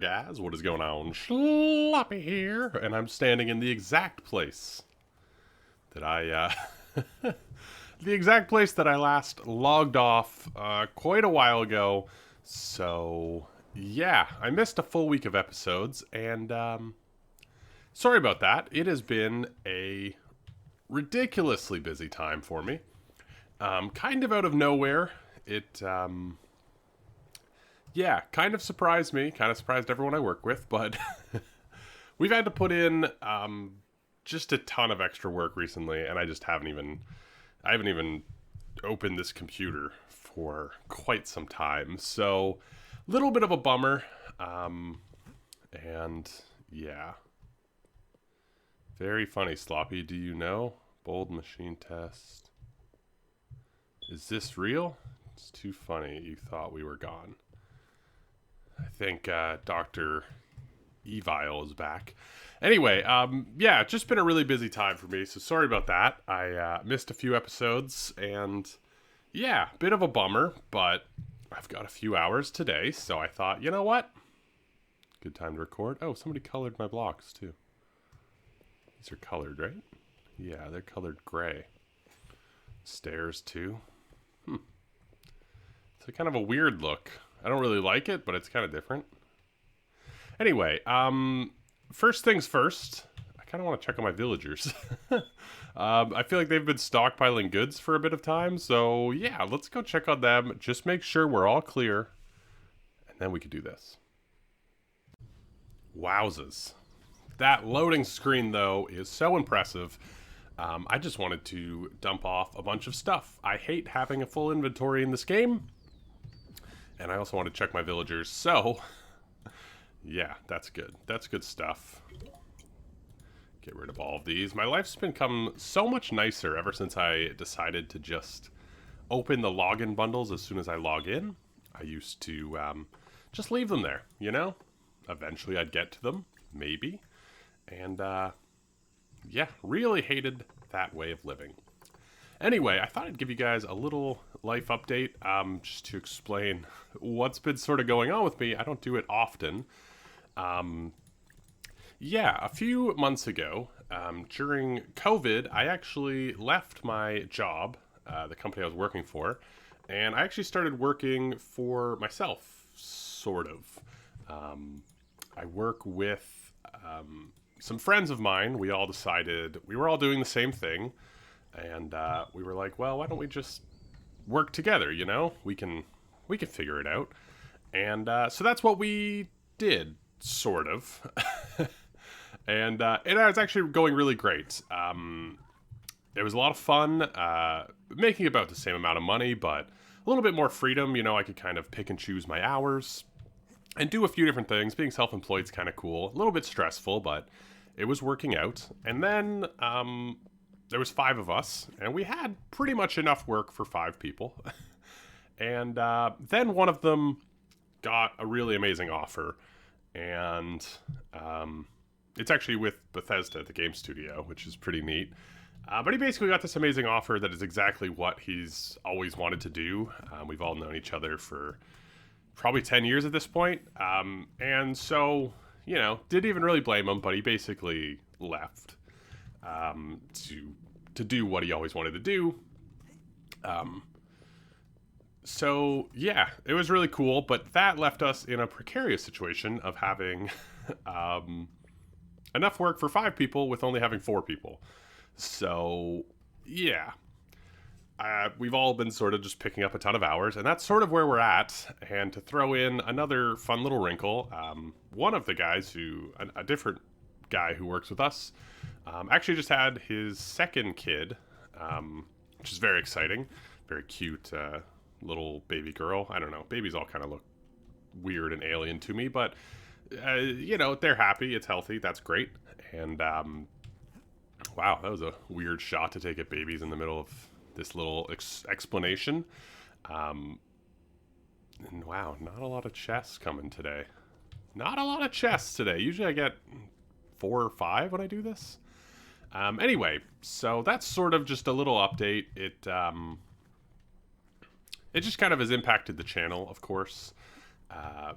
Guys, what is going on? Sloppy here, and I'm standing in the exact place that the exact place that I last logged off quite a while ago. So, yeah, I missed a full week of episodes, and sorry about that. It has been a ridiculously busy time for me. Kind of out of nowhere, yeah, kind of surprised me, kind of surprised everyone I work with, but we've had to put in just a ton of extra work recently, and I haven't even opened this computer for quite some time. So, little bit of a bummer, and yeah, very funny. Sloppy, do you know? Bold machine test. Is this real? It's too funny. You thought we were gone. I think Dr. Evile is back. Anyway, yeah, just been a really busy time for me, so sorry about that. I missed a few episodes, and yeah, bit of a bummer, but I've got a few hours today, so I thought, you know what? Good time to record. Oh, somebody colored my blocks, too. These are colored, right? Yeah, they're colored gray. Stairs, too. It's a kind of a weird look. I don't really like it, but it's kind of different. Anyway, first things first, I kind of want to check on my villagers. I feel like they've been stockpiling goods for a bit of time, so yeah, let's go check on them. Just make sure we're all clear, and then we could do this. Wowzers. That loading screen, though, is so impressive. I just wanted to dump off a bunch of stuff. I hate having a full inventory in this game. And I also want to check my villagers, so yeah, that's good. That's good stuff. Get rid of all of these. My life's become so much nicer ever since I decided to just open the login bundles as soon as I log in. I used to just leave them there, you know? Eventually I'd get to them, maybe. And yeah, really hated that way of living. Anyway, I thought I'd give you guys a little life update, just to explain what's been sort of going on with me. I don't do it often. Yeah, a few months ago, during COVID, I actually left my job, the company I was working for, and I actually started working for myself, sort of. I work with some friends of mine. We all decided we were all doing the same thing. And we were like, well, why don't we just work together, you know? We can figure it out. And so that's what we did, sort of. And it was actually going really great. It was a lot of fun, making about the same amount of money, but a little bit more freedom. You know, I could kind of pick and choose my hours and do a few different things. Being self-employed is kind of cool. A little bit stressful, but it was working out. And then there was 5 of us, and we had pretty much enough work for 5 people. And then one of them got a really amazing offer, and it's actually with Bethesda, the game studio, which is pretty neat. But he basically got this amazing offer that is exactly what he's always wanted to do. We've all known each other for probably 10 years at this point. And so, you know, didn't even really blame him, but he basically left. To do what he always wanted to do. So yeah, it was really cool, but that left us in a precarious situation of having enough work for 5 people with only having 4 people. So yeah, we've all been sort of just picking up a ton of hours, and that's sort of where we're at. And to throw in another fun little wrinkle, one of the guys a different guy who works with us, actually just had his second kid, which is very exciting. Very cute little baby girl. I don't know. Babies all kind of look weird and alien to me, but, you know, they're happy. It's healthy. That's great. And, wow, that was a weird shot to take at babies in the middle of this little explanation. And wow, not a lot of chests coming today. Not a lot of chests today. Usually I get 4 or 5 when I do this. Anyway, so that's sort of just a little update. It just kind of has impacted the channel, of course.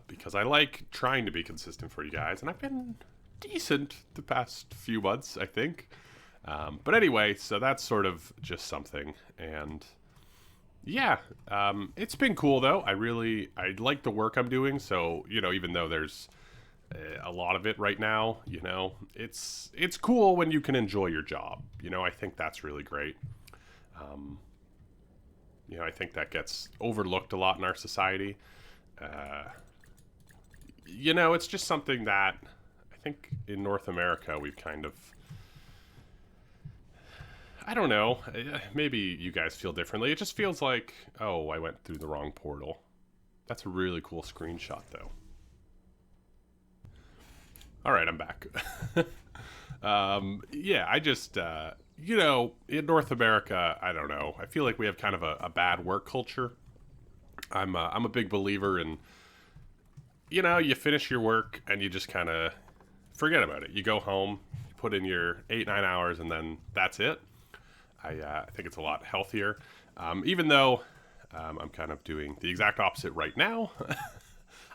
because I like trying to be consistent for you guys, and I've been decent the past few months, I think. But anyway, so that's sort of just something, and yeah, it's been cool though. I like the work I'm doing, so even though there's a lot of it right now, it's cool when you can enjoy your job. I think that's really great. Um, I think that gets overlooked a lot in our society. Uh, it's just something that I think in North America we've kind of, I don't know, maybe you guys feel differently. It just feels like, oh, I went through the wrong portal. That's a really cool screenshot, though. All right, I'm back. Yeah, I just, in North America, I don't know. I feel like we have kind of a bad work culture. I'm a big believer in, you finish your work and you just kind of forget about it. You go home, you put in your 8, 9 hours, and then that's it. I think it's a lot healthier. Even though I'm kind of doing the exact opposite right now.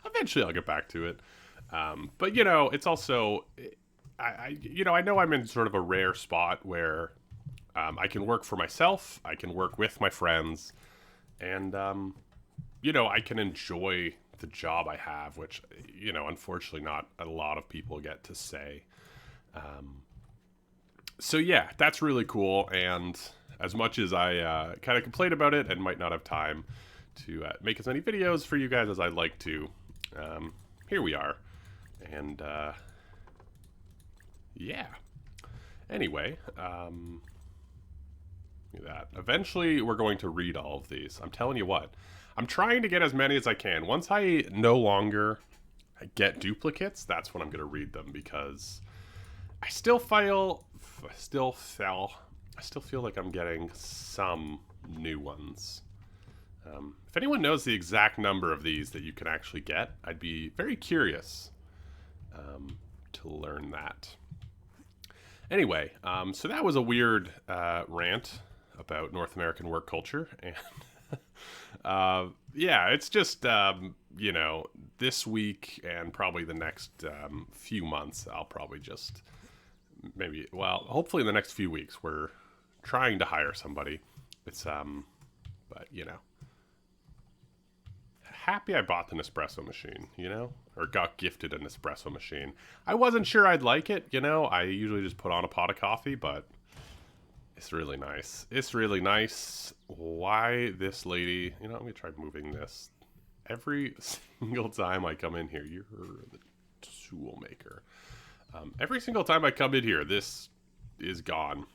Eventually I'll get back to it. But it's also, I know I'm in sort of a rare spot where I can work for myself, I can work with my friends, and I can enjoy the job I have, which unfortunately not a lot of people get to say. So yeah, that's really cool. And as much as I kind of complain about it and might not have time to make as many videos for you guys as I'd like to, here we are. And yeah. Anyway, that. Eventually, we're going to read all of these. I'm telling you what. I'm trying to get as many as I can. Once I no longer get duplicates, that's when I'm going to read them, because I still feel like I'm getting some new ones. If anyone knows the exact number of these that you can actually get, I'd be very curious to learn that. Anyway, so that was a weird rant about North American work culture, and yeah, it's just this week and probably the next few months, I'll probably just hopefully in the next few weeks, we're trying to hire somebody. It's but happy I bought the Nespresso machine, or got gifted an espresso machine. I wasn't sure I'd like it, I usually just put on a pot of coffee, but it's really nice. It's really nice. Why this lady, I'm gonna try moving this. Every single time I come in here, you're the tool maker. Every single time I come in here, this is gone.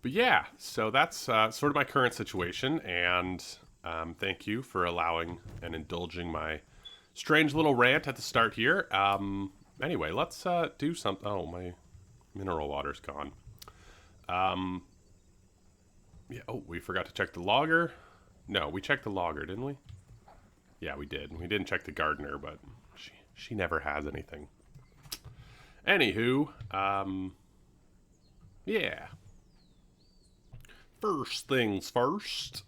But yeah, so that's sort of my current situation, and thank you for allowing and indulging my strange little rant at the start here. Anyway, let's do something. Oh, my mineral water's gone. Yeah. Oh, we forgot to check the logger. No, we checked the logger, didn't we? Yeah, we did. We didn't check the gardener, but she never has anything. Anywho, yeah. First things first,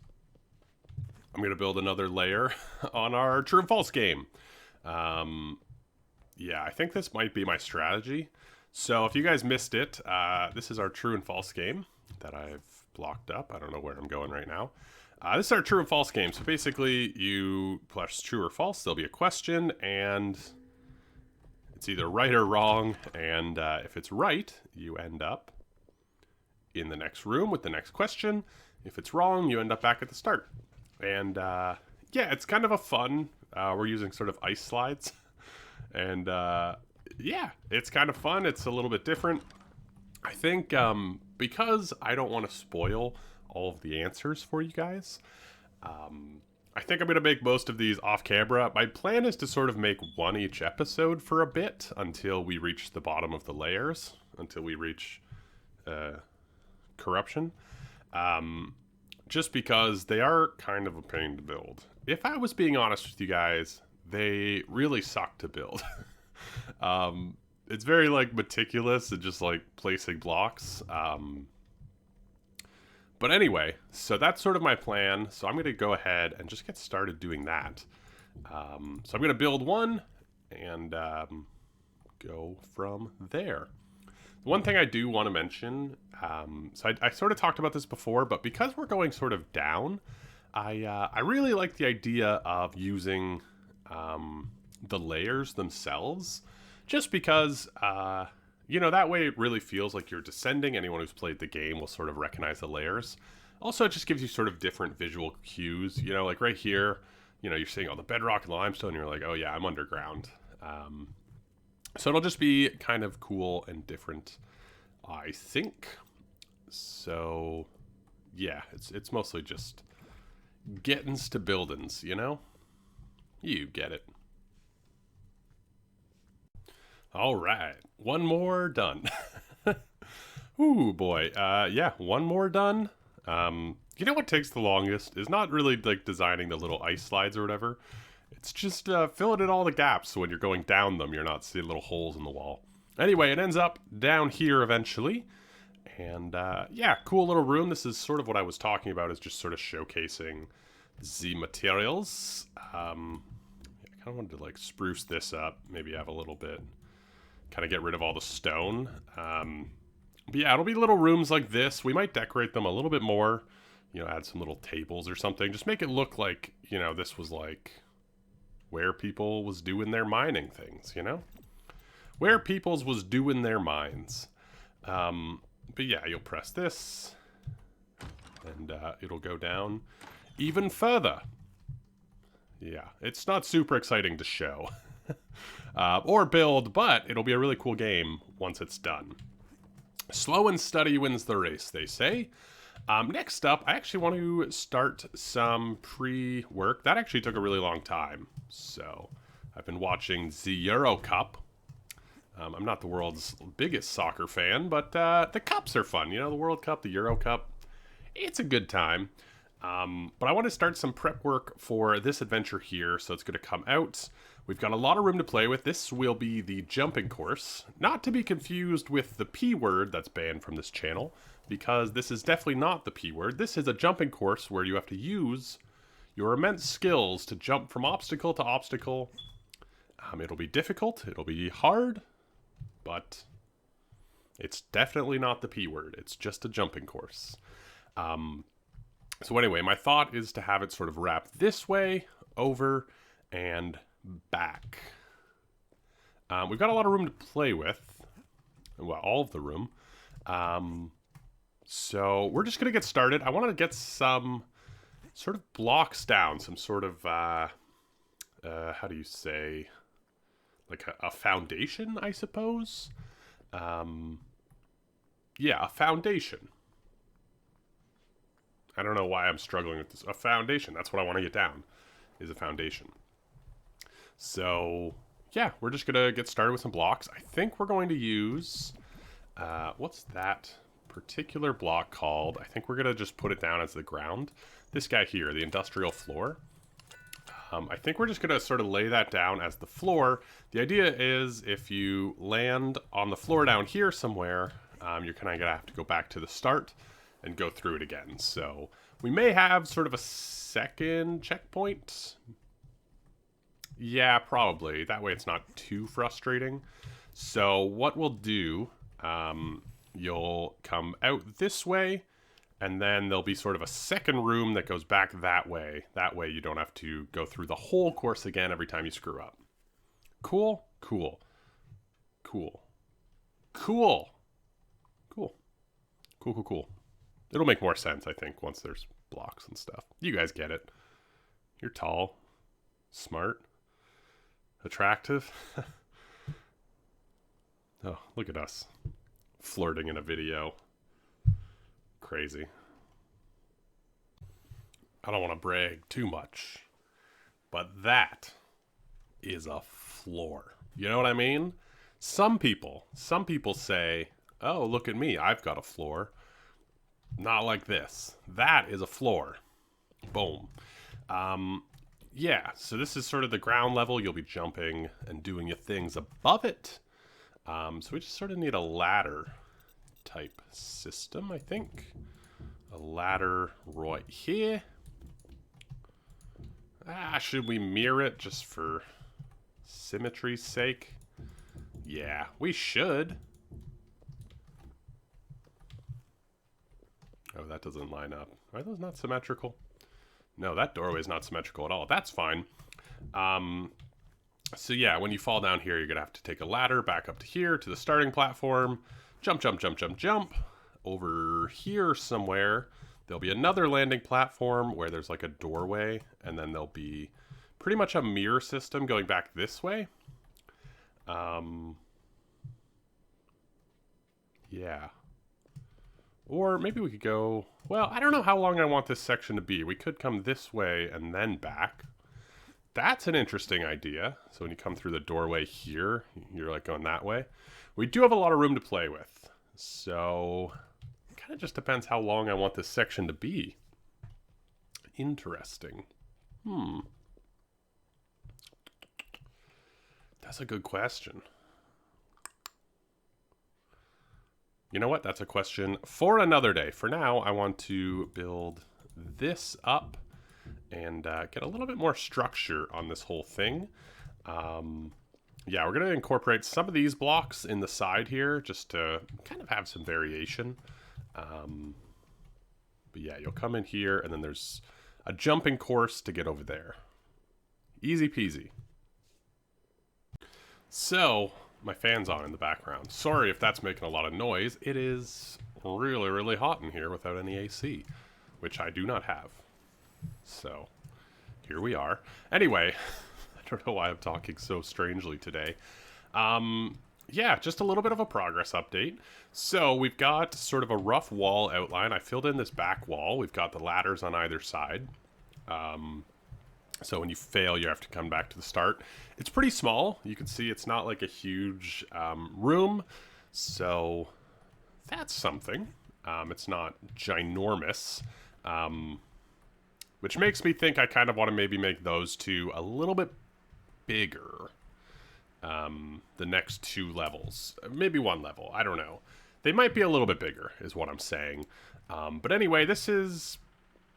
I'm going to build another layer on our true and false game. Yeah, I think this might be my strategy. So if you guys missed it, this is our true and false game that I've blocked up. I don't know where I'm going right now. This is our true and false game. So basically, you press true or false. There'll be a question, and it's either right or wrong. And if it's right, you end up in the next room with the next question. If it's wrong, you end up back at the start. And yeah, it's kind of a fun. We're using sort of ice slides, and yeah, it's kind of fun. It's a little bit different. I think because I don't want to spoil all of the answers for you guys, I think I'm going to make most of these off camera. My plan is to sort of make one each episode for a bit until we reach the bottom of the layers, until we reach corruption. Just because they are kind of a pain to build. If I was being honest with you guys, they really suck to build. It's very meticulous and just placing blocks. But But anyway, so that's sort of my plan. So I'm going to go ahead and just get started doing that. So I'm going to build one and go from there. One thing I do want to mention, so I sort of talked about this before, but because we're going sort of down, I really like the idea of using the layers themselves, just because, you know, that way it really feels like you're descending. Anyone who's played the game will sort of recognize the layers. Also, it just gives you sort of different visual cues, you know, like right here, you know, you're seeing all the bedrock and the limestone, and you're like, oh yeah, I'm underground. So it'll just be kind of cool and different, I think. So, yeah, it's mostly just gettin's to buildin's, you know? You get it. All right, one more done. Ooh, boy. Yeah, one more done. You know what takes the longest is not really like designing the little ice slides or whatever. It's just filling in all the gaps so when you're going down them, you're not seeing little holes in the wall. Anyway, it ends up down here eventually. And yeah, cool little room. This is sort of what I was talking about, is just sort of showcasing the materials. I kind of wanted to like spruce this up, maybe have a little bit, kind of get rid of all the stone. But yeah, it'll be little rooms like this. We might decorate them a little bit more, you know, add some little tables or something. Just make it look like, you know, this was like where people was doing their mining things, you know? Where peoples was doing their mines. But yeah, you'll press this, and it'll go down even further. Yeah, it's not super exciting to show or build, but it'll be a really cool game once it's done. Slow and steady wins the race, they say. Next up, I actually want to start some pre-work. That actually took a really long time. So I've been watching the Euro Cup. I'm not the world's biggest soccer fan, but the cups are fun. You know, the World Cup, the Euro Cup. It's a good time. But I want to start some prep work for this adventure here, so it's going to come out. We've got a lot of room to play with. This will be the jumping course, not to be confused with the P word that's banned from this channel, because this is definitely not the P word. This is a jumping course where you have to use your immense skills to jump from obstacle to obstacle. It'll be difficult, it'll be hard, but it's definitely not the P word. It's just a jumping course. So anyway, my thought is to have it sort of wrap this way, over, and back. We've got a lot of room to play with. Well, all of the room. So we're just going to get started. I want to get some sort of blocks down, some sort of, how do you say, like a foundation, I suppose? Yeah, a foundation. I don't know why I'm struggling with this. A foundation, that's what I want to get down, is a foundation. So, yeah, we're just going to get started with some blocks. I think we're going to use, what's that particular block called? I think we're going to just put it down as the ground. This guy here, the industrial floor. I think we're just going to sort of lay that down as the floor. The idea is if you land on the floor down here somewhere, you're kind of going to have to go back to the start and go through it again. So we may have sort of a second checkpoint. Yeah, probably. That way it's not too frustrating. So what we'll do, you'll come out this way, and then there'll be sort of a second room that goes back that way. That way you don't have to go through the whole course again every time you screw up. Cool? Cool. Cool. Cool. Cool. Cool, cool, cool. It'll make more sense, I think, once there's blocks and stuff. You guys get it. You're tall, smart, attractive. Oh, look at us. Flirting in a video. Crazy. I don't want to brag too much, but that is a floor. You know what I mean? Some people say, oh, look at me, I've got a floor. Not like this. That is a floor. Boom. Yeah, so this is sort of the ground level. You'll be jumping and doing your things above it. So we just sort of need a ladder type system, I think. a ladder right here. Should we mirror it just for symmetry's sake? Yeah, we should. Oh, that doesn't line up. Are those not symmetrical? No, that doorway is not symmetrical at all. That's fine. So yeah, when you fall down here, you're going to have to take a ladder back up to here to the starting platform. Jump, jump, jump, jump, jump. Over here somewhere, there'll be another landing platform where there's like a doorway. And then there'll be pretty much a mirror system going back this way. Yeah. Or maybe we could go... Well, I don't know how long I want this section to be. We could come this way and then back. That's an interesting idea. So when you come through the doorway here, you're like going that way. We do have a lot of room to play with. So it kind of just depends how long I want this section to be. Interesting. That's a good question. You know what? That's a question for another day. For now, I want to build this up and get a little bit more structure on this whole thing. Yeah, we're going to incorporate some of these blocks in the side here just to kind of have some variation. But yeah, you'll come in here and then there's a jumping course to get over there. Easy peasy. So, my fan's on in the background. Sorry if that's making a lot of noise. It is really, really hot in here without any AC, which I do not have. So, here we are. Anyway, I don't know why I'm talking so strangely today. Yeah, just a little bit of a progress update. So, we've got sort of a rough wall outline. I filled in this back wall. We've got the ladders on either side. So when you fail, you have to come back to the start. It's pretty small. You can see it's not like a huge room. So that's something. It's not ginormous. Which makes me think I kind of want to maybe make those two a little bit bigger. The next two levels. Maybe one level. I don't know. They might be a little bit bigger is what I'm saying. But anyway, this is...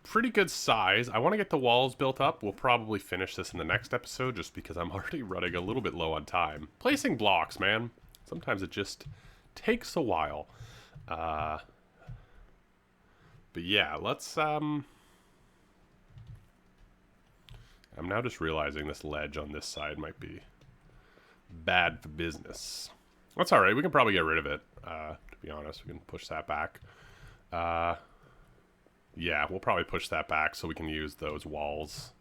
pretty good size. I want to get the walls built up. We'll probably finish this in the next episode just because I'm already running a little bit low on time. Placing blocks, man. Sometimes it just takes a while. But yeah, let's... I'm now just realizing this ledge on this side might be bad for business. That's alright. We can probably get rid of it, to be honest. We can push that back. Yeah, we'll probably push that back so we can use those walls.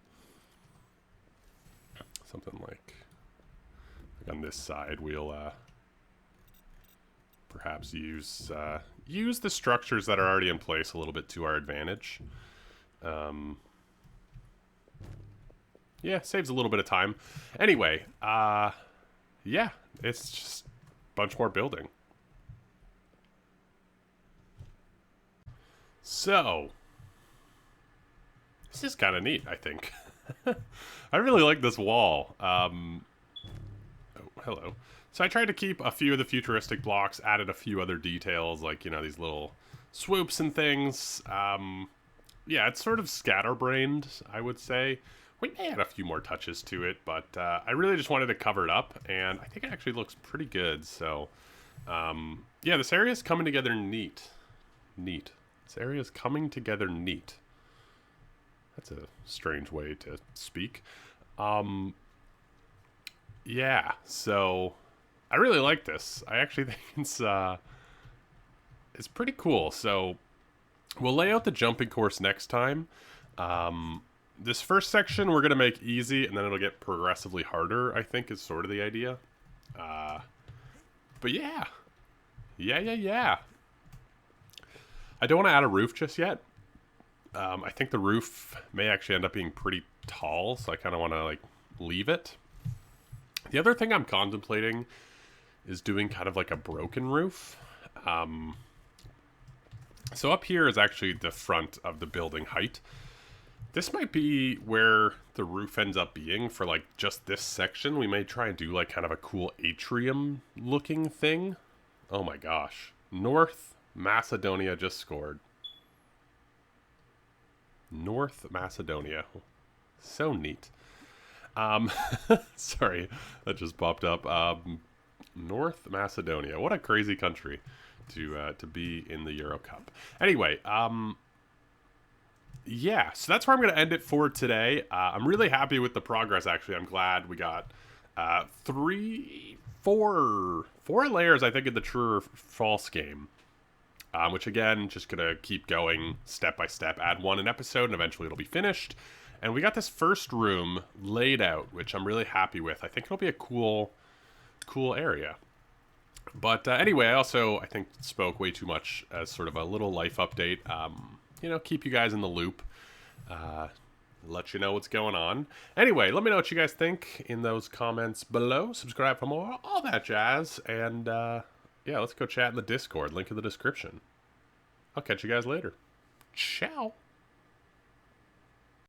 Something like on this side, we'll perhaps use the structures that are already in place a little bit to our advantage. Yeah, saves a little bit of time. Anyway, yeah, it's just a bunch more building. So... this is kind of neat, I think. I really like this wall. Oh, hello. So I tried to keep a few of the futuristic blocks, added a few other details, like, you know, these little swoops and things. Yeah, it's sort of scatterbrained, I would say. We may add a few more touches to it, but I really just wanted to cover it up, and I think it actually looks pretty good. So, yeah, this area is coming together neat. Neat. This area is coming together neat. That's a strange way to speak. Yeah, so I really like this. I actually think it's pretty cool. So we'll lay out the jumping course next time. This first section we're going to make easy, and then it'll get progressively harder, I think, is sort of the idea. But yeah. Yeah. I don't want to add a roof just yet. I think the roof may actually end up being pretty tall, so I kind of want to, like, leave it. The other thing I'm contemplating is doing kind of like a broken roof. So up here is actually the front of the building height. This might be where the roof ends up being for, like, just this section. We may try and do, like, kind of a cool atrium-looking thing. Oh my gosh. North Macedonia just scored. North Macedonia. So neat. Sorry, that just popped up. North Macedonia. What a crazy country to be in the Euro Cup. Anyway, yeah, so that's where I'm going to end it for today. I'm really happy with the progress, actually. I'm glad we got four layers, I think, in the True or False game. Which, again, just going to keep going step by step. Add one an episode, and eventually it'll be finished. And we got this first room laid out, which I'm really happy with. I think it'll be a cool area. But anyway, I think, spoke way too much as sort of a little life update. Keep you guys in the loop. Let you know what's going on. Anyway, let me know what you guys think in those comments below. Subscribe for more, all that jazz. And, yeah, let's go chat in the Discord. Link in the description. I'll catch you guys later. Ciao.